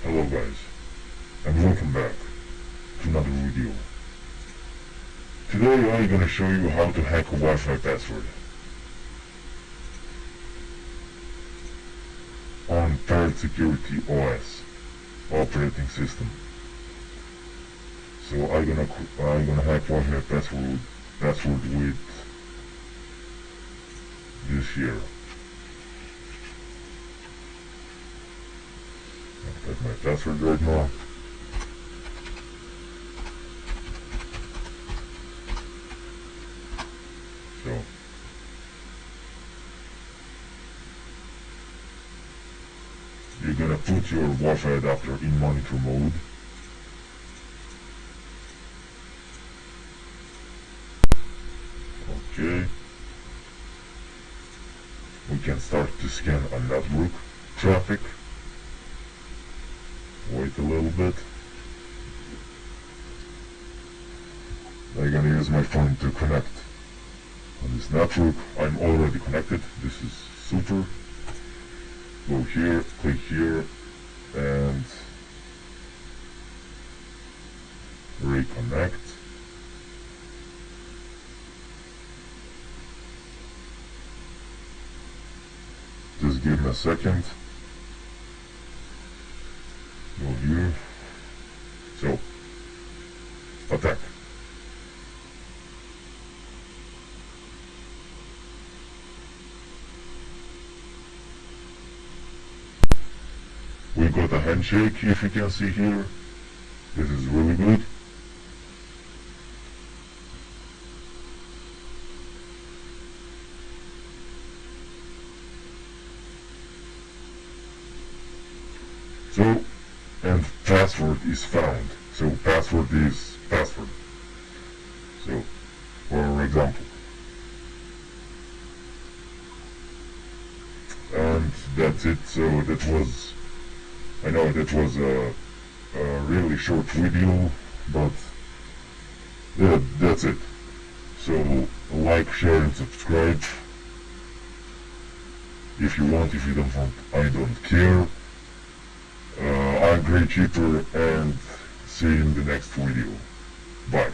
Hello guys, and welcome back to another video. Today I'm gonna show you how to hack a Wi-Fi password on Parrot OS operating system. So I'm gonna hack Wi-Fi password with this here. I'll type my password right now. So you're gonna put your Wi-Fi adapter in monitor mode. Okay. We can start to scan a network traffic. Wait a little bit. I'm gonna use my phone to connect on this network. I'm already connected. This is super. Go here, click here, and reconnect. Just give me a second. Go here. So, attack. We got a handshake, if you can see here. This is really good. So, and password is found. So password is password. So, for example. And that's it. So that was, I know that was a really short video, but yeah, that's it. So like, share and subscribe if you want. If you don't want, I don't care. I'm great cheaper, and see you in the next video. Bye.